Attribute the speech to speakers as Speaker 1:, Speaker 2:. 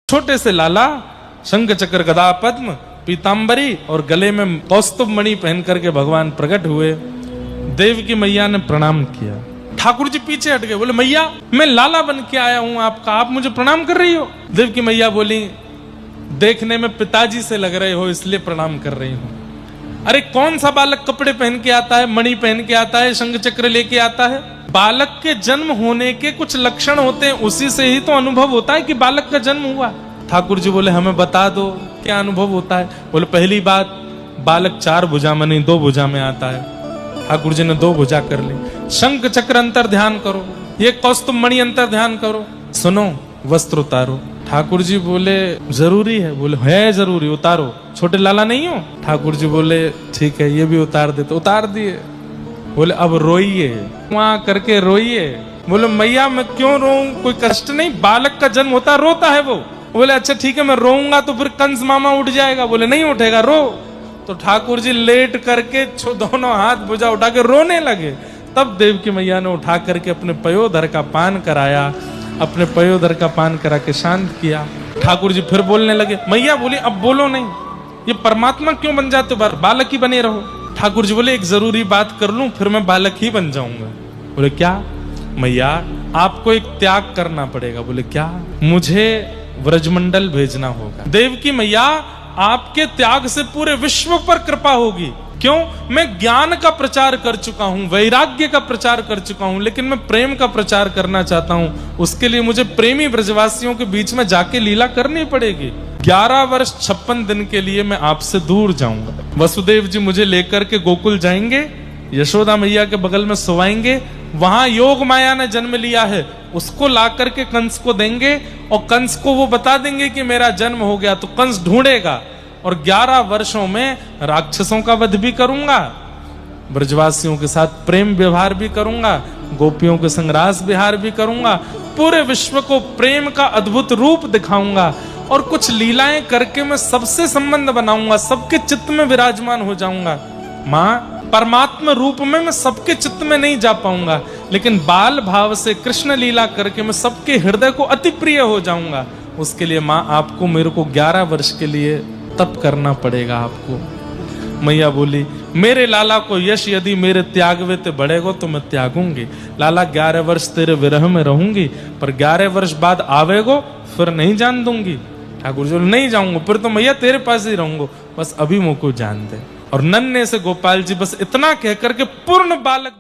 Speaker 1: छोटे से लाला शंख चक्र गदा पद्म पीतांबरी और गले में कौस्तुभ मणि पहन करके भगवान प्रकट हुए। देवकी मैया ने प्रणाम किया। ठाकुर जी पीछे हट गए, बोले मैया मैं लाला बन के आया हूं आपका, आप मुझे प्रणाम कर रही हो? देवकी मैया बोली देखने में पिताजी से लग रहे हो इसलिए प्रणाम कर रही हूं। अरे कौन सा बालक कपड़े पहन के आता है, मणि पहन के आता है, शंख चक्र लेके आता है? बालक के जन्म होने के कुछ लक्षण होते हैं, उसी से ही तो अनुभव होता है कि बालक का जन्म हुआ। ठाकुर जी बोले हमें बता दो क्या अनुभव होता है। बोले पहली बात, बालक 4 भुजा में नहीं 2 भुजा में आता है। ठाकुर जी ने 2 भुजा कर ली। शंख चक्र अंतर ध्यान करो, ये कौस्तुभ मणि अंतर ध्यान करो। सुनो वस्त्र उतारो। ठाकुर जी बोले जरूरी है? बोले है जरूरी, उतारो। छोटे लाला नहीं हो? ठाकुर जी बोले ठीक है ये भी उतार दे। तो उतार दिए। बोले अब रोइए, वहां करके रोइए। बोले मैया मैं क्यों रोऊं, कोई कष्ट नहीं, बालक का जन्म होता रोता है वो। बोले अच्छा ठीक है मैं रोऊंगा तो फिर कंस मामा उठ जाएगा। बोले नहीं उठेगा, रो। तो ठाकुर जी लेट करके दोनों हाथ भुजा उठा के रोने लगे। तब देवकी मैया ने उठा करके अपने पयोधर का पान कराया, अपने पयोधर का पान करा के शांत किया। ठाकुर जी फिर बोलने लगे। मैया बोली अब बोलो नहीं, ये परमात्मा क्यों बन जाते हो, बालक ही बने रहो। ठाकुर जी बोले एक जरूरी बात कर लूं फिर मैं बालक ही बन जाऊंगा। बोले क्या? मैया आपको एक त्याग करना पड़ेगा। बोले क्या? मुझे व्रजमंडल भेजना होगा। देवकी मैया आपके त्याग से पूरे विश्व पर कृपा होगी। क्यों? मैं ज्ञान का प्रचार कर चुका हूं, वैराग्य का प्रचार कर चुका हूं, लेकिन मैं प्रेम का प्रचार करना चाहता हूं। उसके लिए मुझे प्रेमी ब्रजवासियों के बीच में जाके लीला करनी पड़ेगी। 11 वर्ष 56 दिन के लिए मैं आपसे दूर जाऊंगा। वसुदेव जी मुझे लेकर के गोकुल जाएंगे, यशोदा मैया के बगल में सोवाएंगे। वहां योग माया ने जन्म लिया है, उसको ला करके कंस को देंगे और कंस को वो बता देंगे कि मेरा जन्म हो गया। तो कंस ढूंढेगा और 11 वर्षों में राक्षसों का वध भी करूंगा, ब्रजवासियों के साथ प्रेम व्यवहार भी करूंगा, गोपियों के संग रास विहार भी करूंगा, पूरे विश्व को प्रेम का अद्भुत रूप दिखाऊंगा और कुछ लीलाएं करके मैं सबसे संबंध बनाऊंगा, सबके चित्त में विराजमान हो जाऊंगा। माँ परमात्मा रूप में मैं सबके चित्त में नहीं जा पाऊंगा, लेकिन बाल भाव से कृष्ण लीला करके मैं सबके हृदय को अति प्रिय हो जाऊंगा। उसके लिए माँ आपको मेरे को 11 वर्ष के लिए तप करना पड़ेगा आपको। मैया बोली मेरे लाला को यश यदि मेरे त्याग वे ते बढ़ेगो तो मैं त्यागूंगी। लाला 11 वर्ष तेरे विरह में रहूंगी, पर 11 वर्ष बाद आवेगो फिर नहीं जान दूंगी। ठाकुर जी नहीं जाऊंगा, फिर तो मैया तेरे पास ही रहूंगा, बस अभी मुझको जान दे। और नन्हे से गोपाल जी बस इतना कहकर के पूर्ण बालक